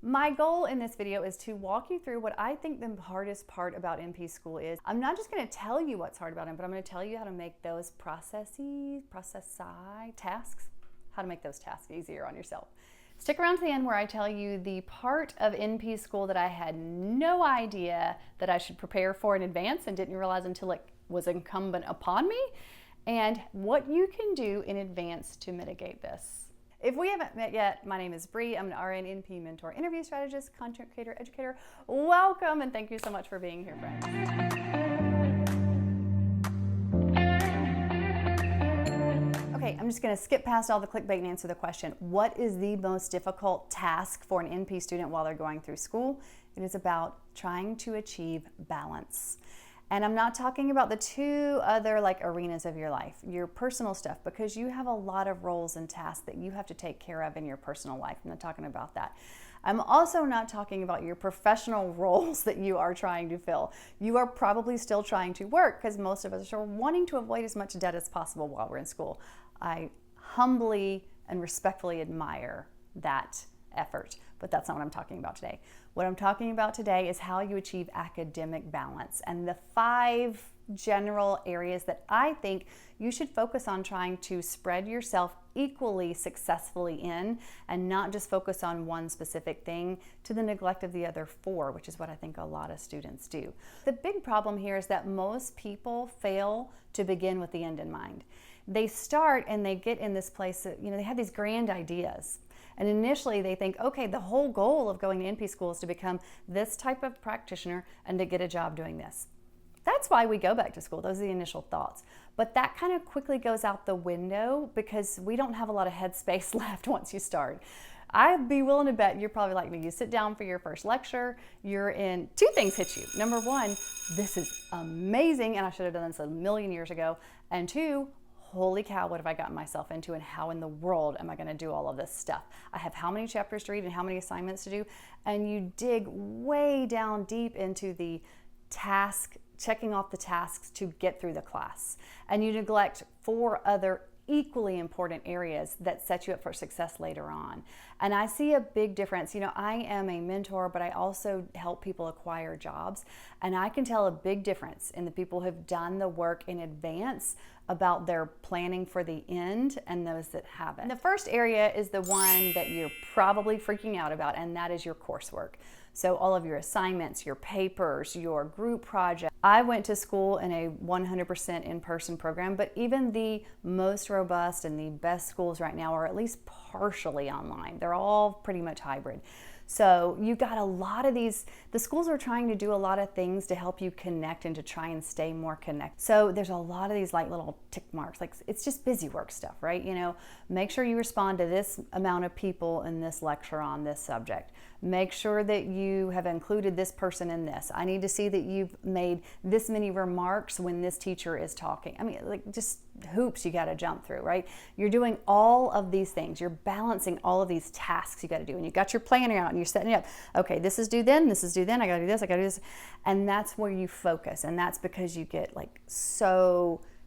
My goal in this video is to walk you through what I think the hardest part about NP school is. I'm not just going to tell you what's hard about it, but I'm going to tell you how to make those tasks, how to make those tasks easier on yourself. Stick around to the end where I tell you the part of NP school that I had no idea that I should prepare for in advance and didn't realize until it was incumbent upon me, and what you can do in advance to mitigate this. If we haven't met yet, my name is Bree. I'm an RN, NP mentor, interview strategist, content creator, educator. Welcome, and thank you so much for being here, friends. Okay, I'm just going to skip past all the clickbait and answer the question. What is the most difficult task for an NP student while they're going through school? It is about trying to achieve balance. And I'm not talking about the two other arenas of your life, your personal stuff, because you have a lot of roles and tasks that you have to take care of in your personal life. I'm not talking about that. I'm also not talking about your professional roles that you are trying to fill. You are probably still trying to work because most of us are wanting to avoid as much debt as possible while we're in school. I humbly and respectfully admire that effort, but that's not what I'm talking about today. What I'm talking about today is how you achieve academic balance and the 5 general areas that I think you should focus on trying to spread yourself equally successfully in, and not just focus on one specific thing to the neglect of the other 4, which is what I think a lot of students do. The big problem here is that most people fail to begin with the end in mind. They start and they get in this place that, they have these grand ideas. And initially they think, okay, the whole goal of going to NP school is to become this type of practitioner and to get a job doing this. That's why we go back to school. Those are the initial thoughts. But that kind of quickly goes out the window because we don't have a lot of headspace left once you start. I'd be willing to bet you're probably like me. You sit down for your first lecture, you're in, 2 things hit you. Number 1, this is amazing and I should have done this a million years ago. And 2, holy cow, what have I gotten myself into, and how in the world am I going to do all of this stuff? I have how many chapters to read and how many assignments to do? And you dig way down deep into the task, checking off the tasks to get through the class. And you neglect 4 other equally important areas that set you up for success later on. And I see a big difference. I am a mentor, but I also help people acquire jobs. And I can tell a big difference in the people who have done the work in advance about their planning for the end and those that haven't. And the first area is the one that you're probably freaking out about, and that is your coursework. So all of your assignments, your papers, your group projects. I went to school in a 100% in-person program, but even the most robust and the best schools right now are at least partially online. They're all pretty much hybrid. So you got a lot of these, the schools are trying to do a lot of things to help you connect and to try and stay more connected. So there's a lot of these little tick marks, it's just busy work stuff, right? Make sure you respond to this amount of people in this lecture on this subject. Make sure that you have included this person in this. I need to see that you've made this many remarks when this teacher is talking. Just hoops you got to jump through, right? You're doing all of these things. You're balancing all of these tasks you got to do. And you got your planner out and you're setting it up. Okay, this is due then, this is due then, I got to do this, I got to do this. And that's where you focus. And that's because you get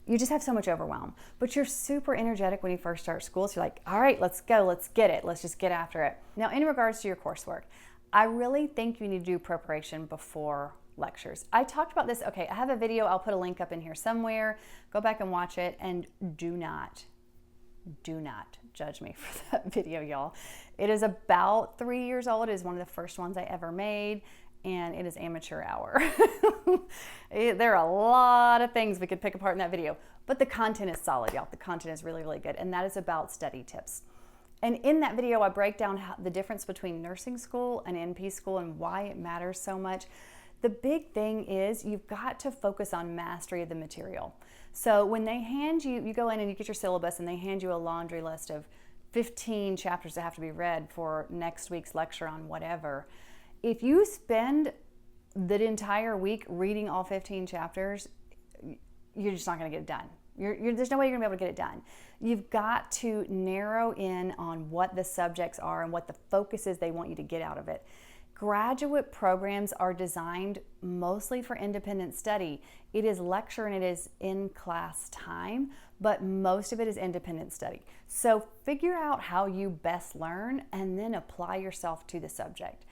you just have so much overwhelm. But you're super energetic when you first start school. So you're like, all right, let's go, let's get it. Let's just get after it. Now, in regards to your coursework, I really think you need to do preparation before lectures. I talked about this. Okay, I have a video. I'll put a link up in here somewhere. Go back and watch it. And do not judge me for that video, y'all. It is about 3 years old. It is one of the first ones I ever made. And it is amateur hour. There are a lot of things we could pick apart in that video, but the content is solid, y'all. The content is really, really good, and that is about study tips. And in that video, I break down the difference between nursing school and NP school and why it matters so much. The big thing is you've got to focus on mastery of the material. So when they hand you, you go in and you get your syllabus and they hand you a laundry list of 15 chapters that have to be read for next week's lecture on whatever. If you spend the entire week reading all 15 chapters, you're just not going to get it done. There's no way you're going to be able to get it done. You've got to narrow in on what the subjects are and what the focus is they want you to get out of it. Graduate programs are designed mostly for independent study. It is lecture and it is in-class time, but most of it is independent study. So figure out how you best learn and then apply yourself to the subject.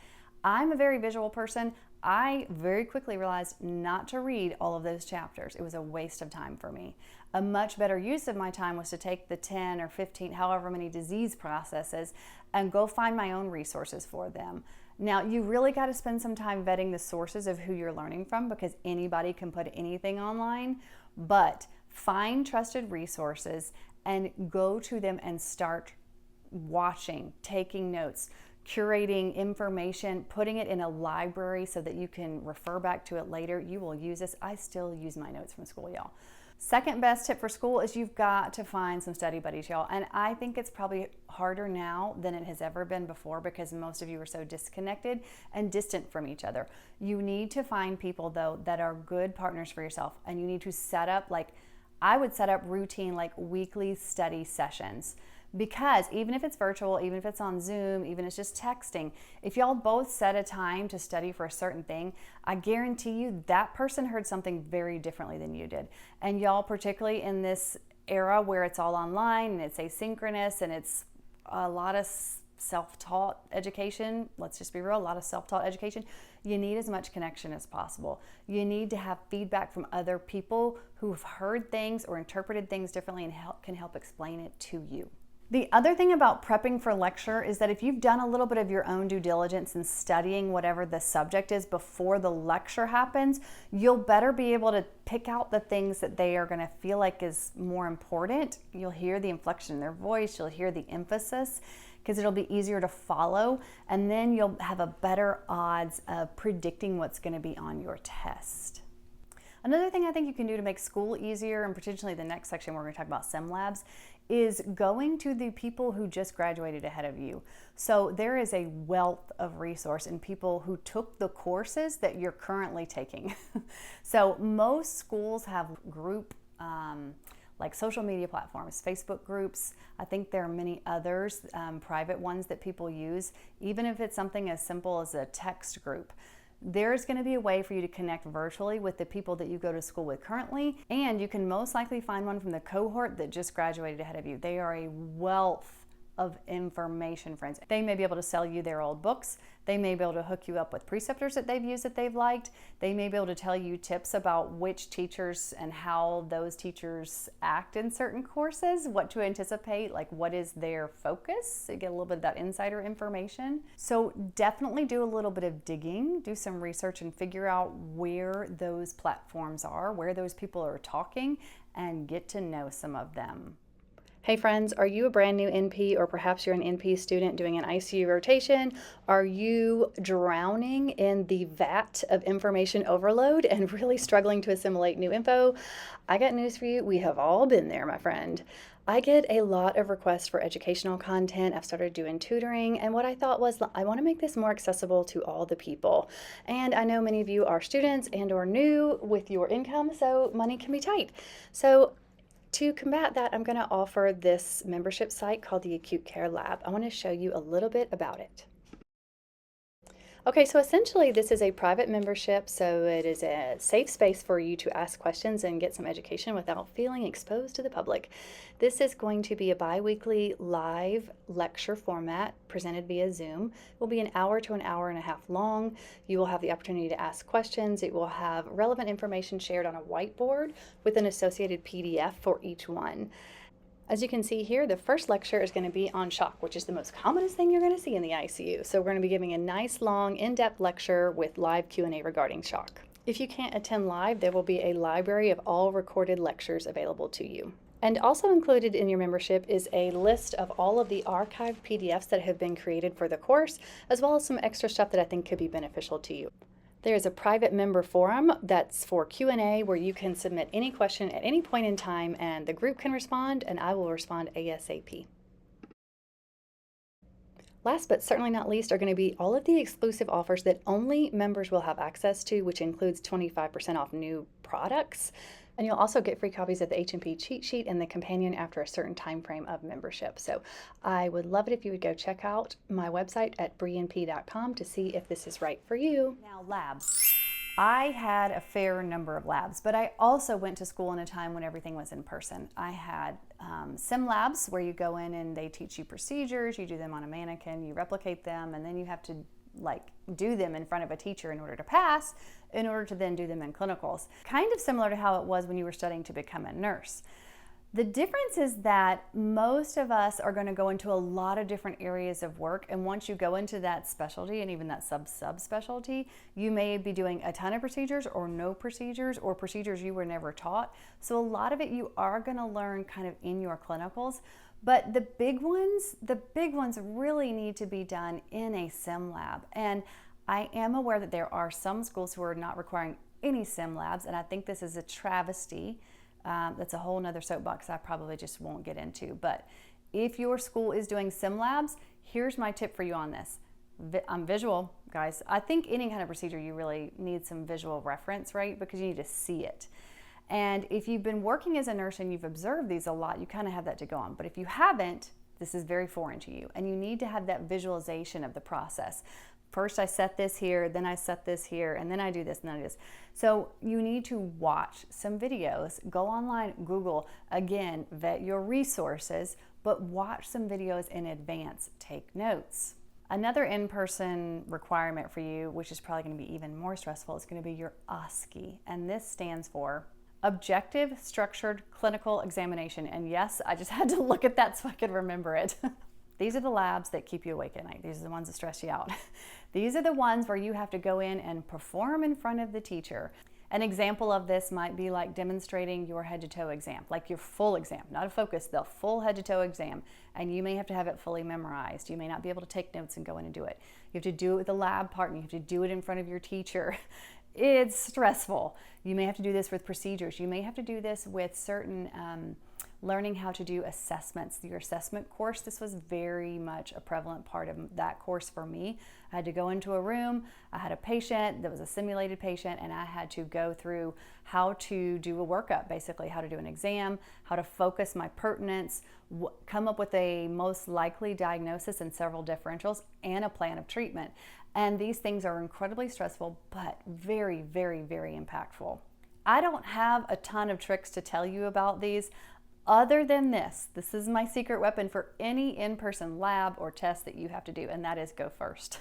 I'm a very visual person. I very quickly realized not to read all of those chapters. It was a waste of time for me. A much better use of my time was to take the 10 or 15, however many disease processes, and go find my own resources for them. Now, you really got to spend some time vetting the sources of who you're learning from, because anybody can put anything online, but find trusted resources and go to them and start watching, taking notes, curating information, putting it in a library so that you can refer back to it later. You will use this. I still use my notes from school, y'all. Second best tip for school is you've got to find some study buddies, y'all. And I think it's probably harder now than it has ever been before, because most of you are so disconnected and distant from each other. You need to find people, though, that are good partners for yourself. And you need to set up, like, I would set up routine, like weekly study sessions. Because even if it's virtual, even if it's on Zoom, even if it's just texting, if y'all both set a time to study for a certain thing, I guarantee you that person heard something very differently than you did. And y'all, particularly in this era where it's all online and it's asynchronous and it's a lot of self-taught education, let's just be real, a lot of self-taught education, you need as much connection as possible. You need to have feedback from other people who've heard things or interpreted things differently and can help explain it to you. The other thing about prepping for lecture is that if you've done a little bit of your own due diligence in studying whatever the subject is before the lecture happens, you'll better be able to pick out the things that they are going to feel like is more important. You'll hear the inflection in their voice, you'll hear the emphasis, because it'll be easier to follow, and then you'll have a better odds of predicting what's going to be on your test. Another thing I think you can do to make school easier, and potentially the next section we're going to talk about sim labs, is going to the people who just graduated ahead of you. So there is a wealth of resource in people who took the courses that you're currently taking. So most schools have group like social media platforms, Facebook groups. I think there are many others, private ones that people use, even if it's something as simple as a text group. There's going to be a way for you to connect virtually with the people that you go to school with currently, and you can most likely find one from the cohort that just graduated ahead of you. They are a wealth of information, friends. They may be able to sell you their old books. They may be able to hook you up with preceptors that they've used that they've liked. They may be able to tell you tips about which teachers and how those teachers act in certain courses, what to anticipate, like what is their focus. So you get a little bit of that insider information. So definitely do a little bit of digging, do some research and figure out where those platforms are, where those people are talking, and get to know some of them. Hey friends, are you a brand new NP, or perhaps you're an NP student doing an ICU rotation? Are you drowning in the vat of information overload and really struggling to assimilate new info? I got news for you. We have all been there, my friend. I get a lot of requests for educational content. I've started doing tutoring, and what I thought was, I want to make this more accessible to all the people. And I know many of you are students and or new with your income, so money can be tight. So to combat that, I'm going to offer this membership site called the Acute Care Lab. I want to show you a little bit about it. Okay, so essentially this is a private membership, so it is a safe space for you to ask questions and get some education without feeling exposed to the public. This is going to be a bi-weekly live lecture format presented via Zoom. It will be an hour to an hour and a half long. You will have the opportunity to ask questions. It will have relevant information shared on a whiteboard with an associated PDF for each one. As you can see here, the first lecture is going to be on shock, which is the most commonest thing you're going to see in the ICU. So we're going to be giving a nice, long, in-depth lecture with live Q&A regarding shock. If you can't attend live, there will be a library of all recorded lectures available to you. And also included in your membership is a list of all of the archived PDFs that have been created for the course, as well as some extra stuff that I think could be beneficial to you. There's a private member forum that's for Q&A where you can submit any question at any point in time, and the group can respond, and I will respond ASAP. Last but certainly not least are going to be all of the exclusive offers that only members will have access to, which includes 25% off new products, And you'll also get free copies of the H&P cheat sheet and the companion after a certain time frame of membership. So I would love it if you would go check out my website at brianp.com to see if this is right for you. Now, labs. I had a fair number of labs, but I also went to school in a time when everything was in person. I had sim labs where you go in and they teach you procedures, you do them on a mannequin, you replicate them, and then you have to do them in front of a teacher in order to pass, in order to then do them in clinicals. Kind of similar to how it was when you were studying to become a nurse. The difference is that most of us are going to go into a lot of different areas of work, and once you go into that specialty and even that subspecialty, you may be doing a ton of procedures or no procedures or procedures you were never taught. So a lot of it you are going to learn kind of in your clinicals. But the big ones really need to be done in a sim lab. And I am aware that there are some schools who are not requiring any sim labs, and I think this is a travesty. That's a whole nother soapbox I probably just won't get into. But if your school is doing sim labs, here's my tip for you on this. I'm visual, guys. I think any kind of procedure you really need some visual reference, right? Because you need to see it. And if you've been working as a nurse and you've observed these a lot, you kind of have that to go on. But if you haven't, this is very foreign to you, and you need to have that visualization of the process. First I set this here, then I set this here, and then I do this, and then I do this. So you need to watch some videos, go online, Google, again, vet your resources, but watch some videos in advance, take notes. Another in-person requirement for you, which is probably going to be even more stressful, is going to be your OSCE, and this stands for Objective Structured Clinical Examination. And yes, I just had to look at that so I could remember it. These are the labs that keep you awake at night. These are the ones that stress you out. These are the ones where you have to go in and perform in front of the teacher. An example of this might be like demonstrating your head to toe exam, like your full exam, not a focus, the full head to toe exam. And you may have to have it fully memorized. You may not be able to take notes and go in and do it. You have to do it with a lab partner. You have to do it in front of your teacher. It's stressful. You may have to do this with procedures. You may have to do this with certain learning how to do assessments. Your assessment course, this was very much a prevalent part of that course for me. I had to go into a room, I had a patient that was a simulated patient, and I had to go through how to do a workup, basically how to do an exam, how to focus my pertinence, come up with a most likely diagnosis and several differentials, and a plan of treatment. And these things are incredibly stressful, but very, very, very impactful. I don't have a ton of tricks to tell you about these. Other than this is my secret weapon for any in-person lab or test that you have to do, and that is go first.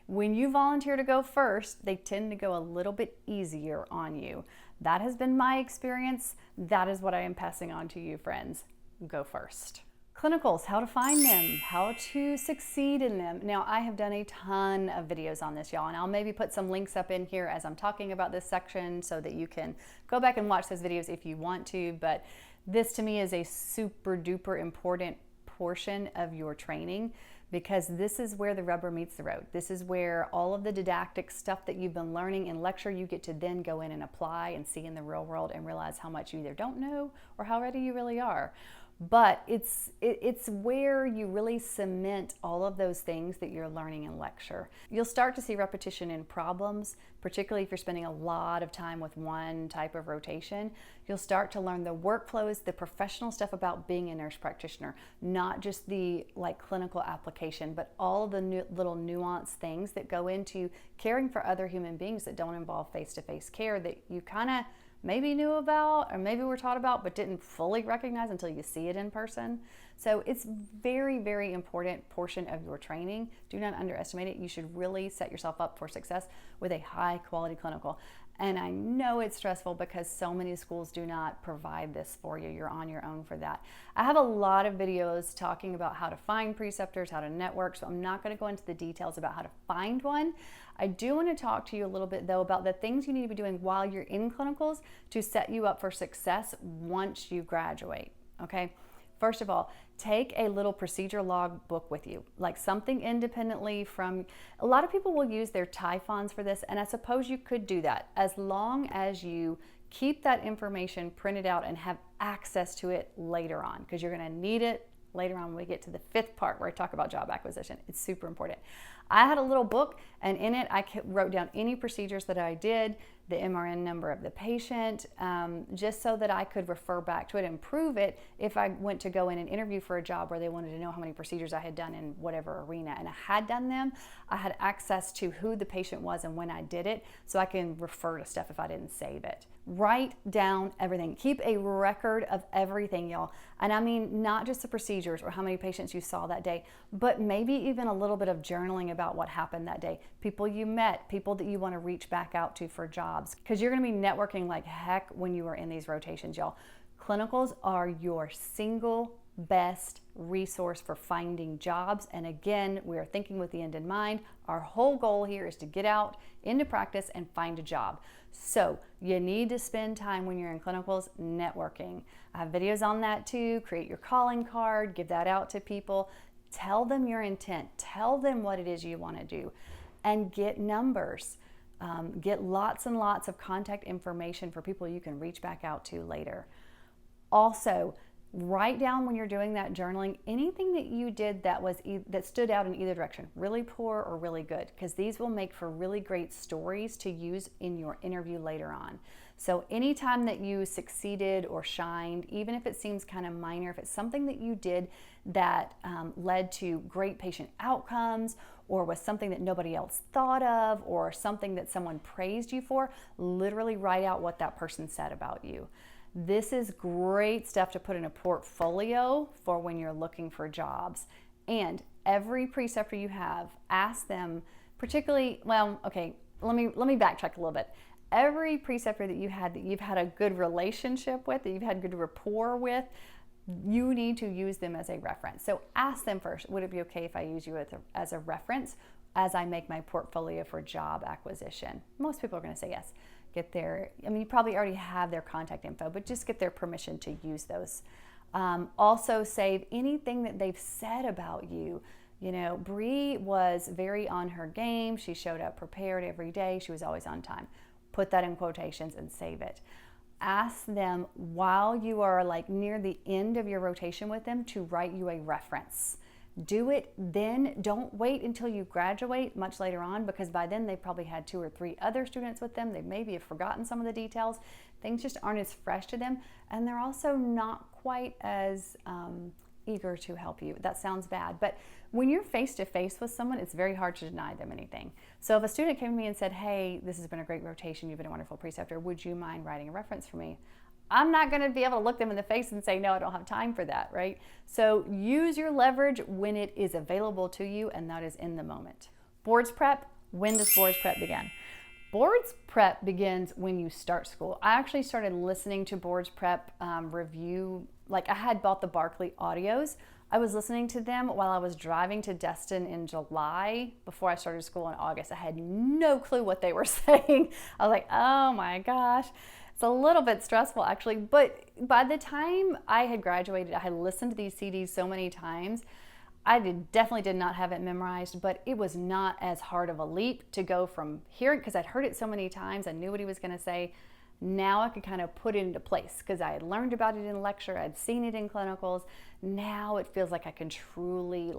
When you volunteer to go first, they tend to go a little bit easier on you. That has been my experience. That is what I am passing on to you, friends. Go first. Clinicals, how to find them, how to succeed in them. Now, I have done a ton of videos on this, y'all, and I'll maybe put some links up in here as I'm talking about this section so that you can go back and watch those videos if you want to, but this to me is a super duper important portion of your training, because this is where the rubber meets the road. This is where all of the didactic stuff that you've been learning in lecture, you get to then go in and apply and see in the real world and realize how much you either don't know or how ready you really are. But it's where you really cement all of those things that you're learning in lecture. You'll start to see repetition in problems, particularly if you're spending a lot of time with one type of rotation. You'll start to learn the workflows, the professional stuff about being a nurse practitioner, not just the clinical application, but all the little nuanced things that go into caring for other human beings that don't involve face-to-face care that you kind of maybe knew about or maybe were taught about but didn't fully recognize until you see it in person. So it's very, very important portion of your training. Do not underestimate it. You should really set yourself up for success with a high quality clinical. And I know it's stressful because so many schools do not provide this for you. You're on your own for that. I have a lot of videos talking about how to find preceptors, how to network, so I'm not going to go into the details about how to find one. I do want to talk to you a little bit though about the things you need to be doing while you're in clinicals to set you up for success once you graduate, okay? First of all, take a little procedure log book with you, like something independently from, a lot of people will use their Typhons for this, and I suppose you could do that as long as you keep that information printed out and have access to it later on, because you're going to need it later on when we get to the fifth part where I talk about job acquisition. It's super important. I had a little book, and in it I wrote down any procedures that I did, the MRN number of the patient, just so that I could refer back to it and prove it if I went to go in and interview for a job where they wanted to know how many procedures I had done in whatever arena. And I had done them. I had access to who the patient was and when I did it, so I can refer to stuff if I didn't save it. Write down everything. Keep a record of everything, y'all. And I mean, not just the procedures or how many patients you saw that day, but maybe even a little bit of journaling about what happened that day. People you met, people that you want to reach back out to for jobs, because you're going to be networking like heck when you are in these rotations, y'all. Clinicals are your single best resource for finding jobs. And again, we are thinking with the end in mind. Our whole goal here is to get out into practice and find a job. So you need to spend time when you're in clinicals networking. I have videos on that too. Create your calling card, give that out to people. Tell them your intent. Tell them what it is you want to do, and get numbers. Get lots and lots of contact information for people you can reach back out to later. Also, write down when you're doing that journaling anything that you did that stood out in either direction, really poor or really good, because these will make for really great stories to use in your interview later on. So anytime that you succeeded or shined, even if it seems kind of minor, if it's something that you did that led to great patient outcomes, or was something that nobody else thought of, or something that someone praised you for, literally write out what that person said about you. This is great stuff to put in a portfolio for when you're looking for jobs. And every preceptor you have, ask them, particularly, well, okay, let me backtrack a little bit. Every preceptor that you've had a good relationship with, that you've had good rapport with, you need to use them as a reference. So ask them first, would it be okay if I use you as a reference as I make my portfolio for job acquisition? Most people are going to say yes. You probably already have their contact info, but just get their permission to use those. Also save anything that they've said about you. You know, Bree was very on her game. She showed up prepared every day. She was always on time. Put that in quotations and save it. Ask them while you are like near the end of your rotation with them to write you a reference. Do it then. Don't wait until you graduate much later on, because by then they've probably had 2 or 3 other students with them. They maybe have forgotten some of the details. Things just aren't as fresh to them, and they're also not quite as eager to help you. That sounds bad, but when you're face to face with someone, it's very hard to deny them anything. So if a student came to me and said, hey, this has been a great rotation, you've been a wonderful preceptor, would you mind writing a reference for me? I'm not going to be able to look them in the face and say, no, I don't have time for that, right? So use your leverage when it is available to you, and that is in the moment. Boards prep. When does boards prep begin? Boards prep begins when you start school. I actually started listening to boards prep review, like I had bought the Barkley audios. I was listening to them while I was driving to Destin in July before I started school in August. I had no clue what they were saying. I was like, oh my gosh. It's a little bit stressful actually, but by the time I had graduated, I had listened to these CDs so many times. I definitely did not have it memorized, but it was not as hard of a leap to go from hearing, because I'd heard it so many times, I knew what he was going to say. Now I could kind of put it into place because I had learned about it in lecture, I'd seen it in clinicals. Now it feels like I can truly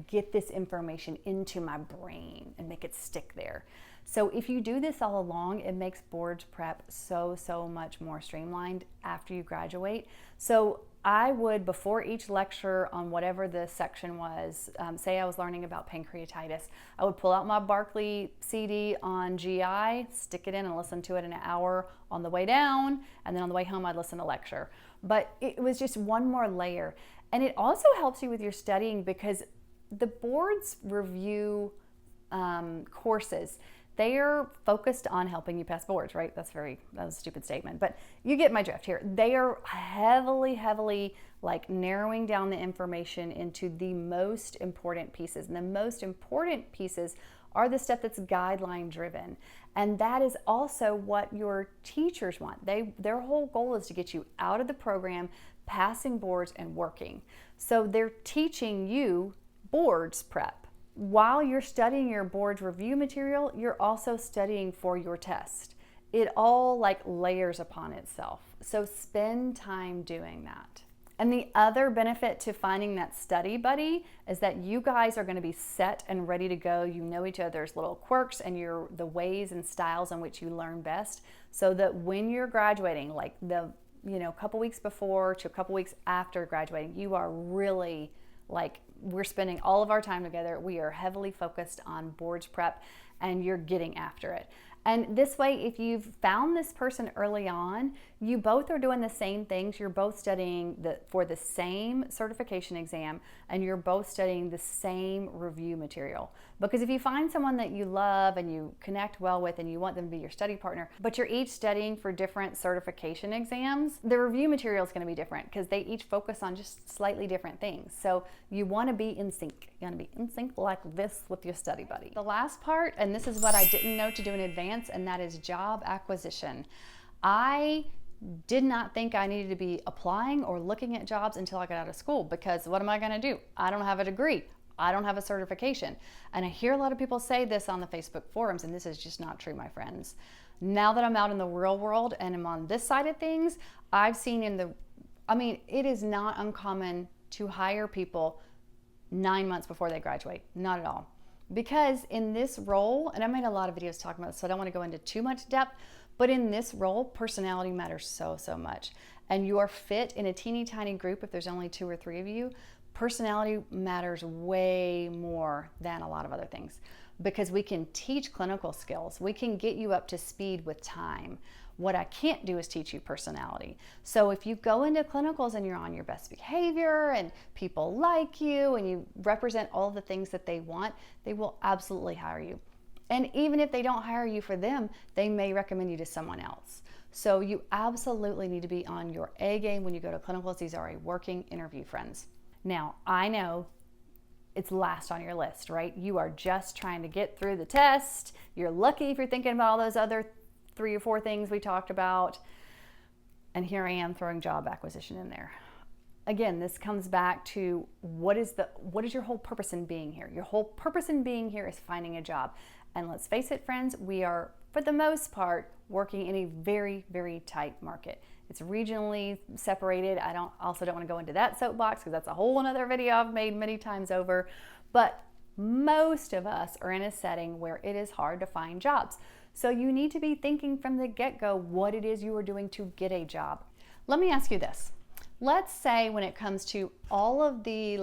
get this information into my brain and make it stick there. So if you do this all along, it makes boards prep so much more streamlined after you graduate. So I would, before each lecture on whatever the section was, say I was learning about pancreatitis, I would pull out my Barkley CD on GI, stick it in and listen to it in an hour on the way down, and then on the way home I'd listen to lecture. But it was just one more layer. And it also helps you with your studying, because the boards review courses. They are focused on helping you pass boards, right? That was a stupid statement, but you get my drift here. They are heavily narrowing down the information into the most important pieces. And the most important pieces are the stuff that's guideline driven. And that is also what your teachers want. Their whole goal is to get you out of the program, passing boards and working. So they're teaching you boards prep. While you're studying your board review material, you're also studying for your test. It all layers upon itself. So spend time doing that. And the other benefit to finding that study buddy is that you guys are going to be set and ready to go. You know each other's little quirks and the ways and styles in which you learn best, so that when you're graduating, like the couple weeks before to a couple weeks after graduating, you are really like, we're spending all of our time together. We are heavily focused on boards prep and you're getting after it. And this way, if you've found this person early on, you both are doing the same things. You're both studying for the same certification exam, and you're both studying the same review material. Because if you find someone that you love and you connect well with and you want them to be your study partner, but you're each studying for different certification exams, the review material is going to be different because they each focus on just slightly different things. So you want to be in sync. You want to be in sync like this with your study buddy. The last part, and this is what I didn't know to do in advance, and that is job acquisition. I did not think I needed to be applying or looking at jobs until I got out of school, because what am I going to do? I don't have a degree. I don't have a certification. And I hear a lot of people say this on the Facebook forums, and this is just not true, my friends. Now that I'm out in the real world and I'm on this side of things, I've seen it is not uncommon to hire people 9 months before they graduate. Not at all. Because in this role, and I made a lot of videos talking about this, so I don't want to go into too much depth, but in this role, personality matters so much. And your fit in a teeny tiny group, if there's only 2 or 3 of you, personality matters way more than a lot of other things, because we can teach clinical skills. We can get you up to speed with time. What I can't do is teach you personality. So if you go into clinicals and you're on your best behavior and people like you and you represent all the things that they want, they will absolutely hire you. And even if they don't hire you for them, they may recommend you to someone else. So you absolutely need to be on your A game when you go to clinicals. These are a working interview, friends. Now, I know it's last on your list, right? You are just trying to get through the test. You're lucky if you're thinking about all those other 3 or 4 things we talked about. And here I am throwing job acquisition in there. Again, this comes back to what is your whole purpose in being here? Your whole purpose in being here is finding a job. And let's face it, friends, we are, for the most part, working in a very, very tight market. It's regionally separated. I also don't want to go into that soapbox because that's a whole another video I've made many times over. But most of us are in a setting where it is hard to find jobs. So you need to be thinking from the get-go what it is you are doing to get a job. Let me ask you this. Let's say when it comes to all of the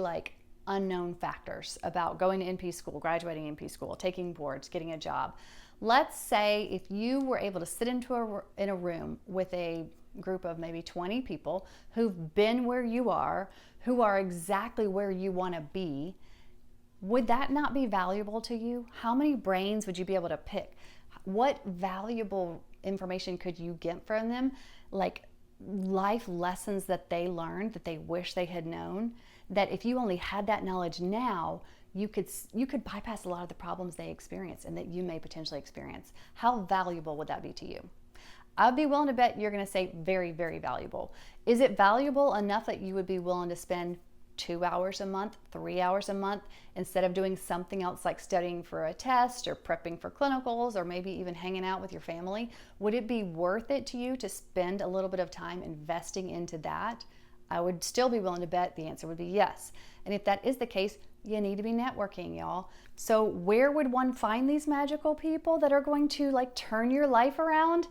unknown factors about going to NP school, graduating NP school, taking boards, getting a job. Let's say if you were able to sit in a room with a group of maybe 20 people who've been where you are, who are exactly where you want to be, would that not be valuable to you? How many brains would you be able to pick? What valuable information could you get from them? Like life lessons that they learned that they wish they had known, that if you only had that knowledge now, you could bypass a lot of the problems they experience and that you may potentially experience. How valuable would that be to you? I'd be willing to bet you're going to say very, very valuable. Is it valuable enough that you would be willing to spend 2 hours a month, 3 hours a month, instead of doing something else like studying for a test or prepping for clinicals or maybe even hanging out with your family? Would it be worth it to you to spend a little bit of time investing into that? I would still be willing to bet the answer would be yes. And if that is the case, you need to be networking, y'all. So where would one find these magical people that are going to turn your life around?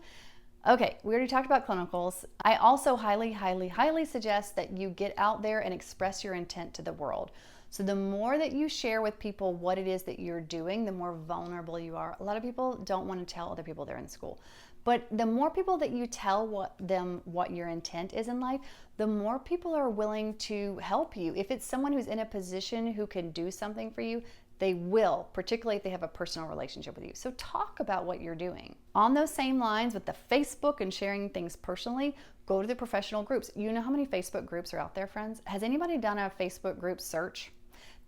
Okay, we already talked about clinicals. I also highly, highly, highly suggest that you get out there and express your intent to the world. So the more that you share with people what it is that you're doing, the more vulnerable you are. A lot of people don't want to tell other people they're in school. But the more people that you tell what your intent is in life, the more people are willing to help you. If it's someone who's in a position who can do something for you, they will, particularly if they have a personal relationship with you. So talk about what you're doing. On those same lines with the Facebook and sharing things personally, go to the professional groups. You know how many Facebook groups are out there, friends? Has anybody done a Facebook group search?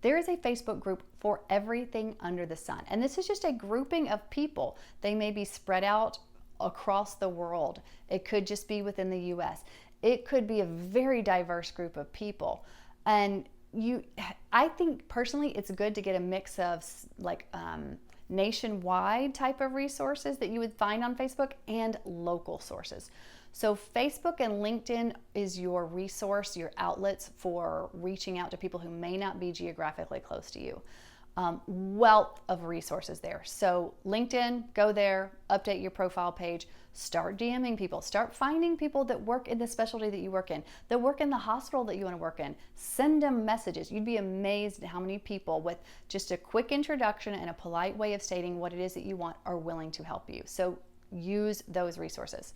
There is a Facebook group for everything under the sun. And this is just a grouping of people. They may be spread out across the world. It could just be within the US. It could be a very diverse group of people. And I think personally it's good to get a mix of nationwide type of resources that you would find on Facebook and local sources. So Facebook and LinkedIn is your resource, your outlets for reaching out to people who may not be geographically close to you. Wealth of resources there. So LinkedIn, go there, update your profile page, start DMing people, start finding people that work in the specialty that you work in, that work in the hospital that you want to work in. Send them messages. You'd be amazed at how many people with just a quick introduction and a polite way of stating what it is that you want are willing to help you. So use those resources.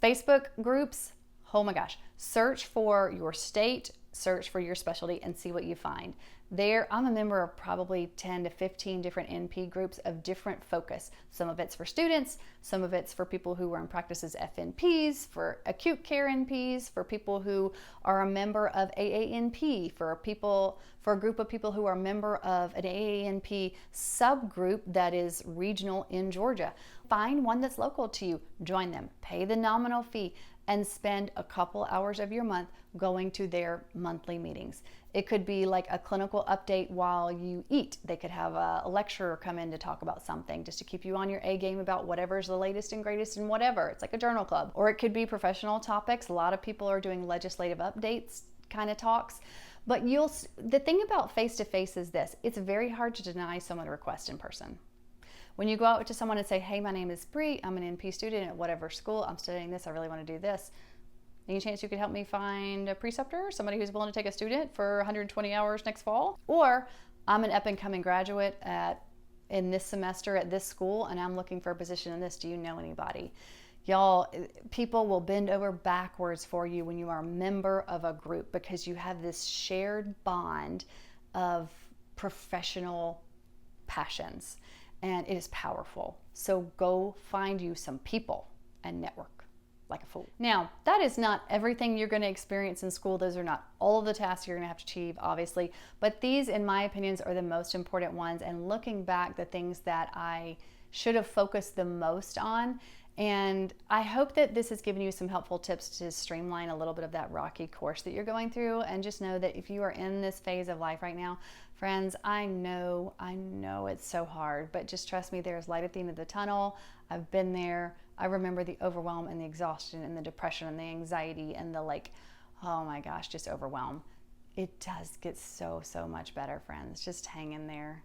Facebook groups, oh my gosh, search for your state, search for your specialty, and see what you find. There, I'm a member of probably 10 to 15 different NP groups of different focus. Some of it's for students, some of it's for people who are in practice as FNPs, for acute care NPs, for people who are a member of AANP, for a group of people who are a member of an AANP subgroup that is regional in Georgia. Find one that's local to you, join them, pay the nominal fee, and spend a couple hours of your month going to their monthly meetings. It could be like a clinical update while you eat. They could have a lecturer come in to talk about something just to keep you on your A game about whatever's the latest and greatest and whatever. It's like a journal club. Or it could be professional topics. A lot of people are doing legislative updates kind of talks. But the thing about face-to-face is this: it's very hard to deny someone a request in person. When you go out to someone and say, hey, my name is Bree, I'm an NP student at whatever school, I'm studying this, I really want to do this. Any chance you could help me find a preceptor, somebody who's willing to take a student for 120 hours next fall? Or I'm an up-and-coming graduate in this semester at this school, and I'm looking for a position in this. Do you know anybody? Y'all, people will bend over backwards for you when you are a member of a group because you have this shared bond of professional passions. And it is powerful. So go find you some people and network like a fool. Now, that is not everything you're going to experience in school. Those are not all of the tasks you're going to have to achieve, obviously. But these, in my opinions, are the most important ones. And looking back, the things that I should have focused the most on. And I hope that this has given you some helpful tips to streamline a little bit of that rocky course that you're going through. And just know that if you are in this phase of life right now, friends, I know it's so hard, but just trust me, there's light at the end of the tunnel. I've been there. I remember the overwhelm and the exhaustion and the depression and the anxiety and the oh my gosh, just overwhelm. It does get so much better, friends. Just hang in there.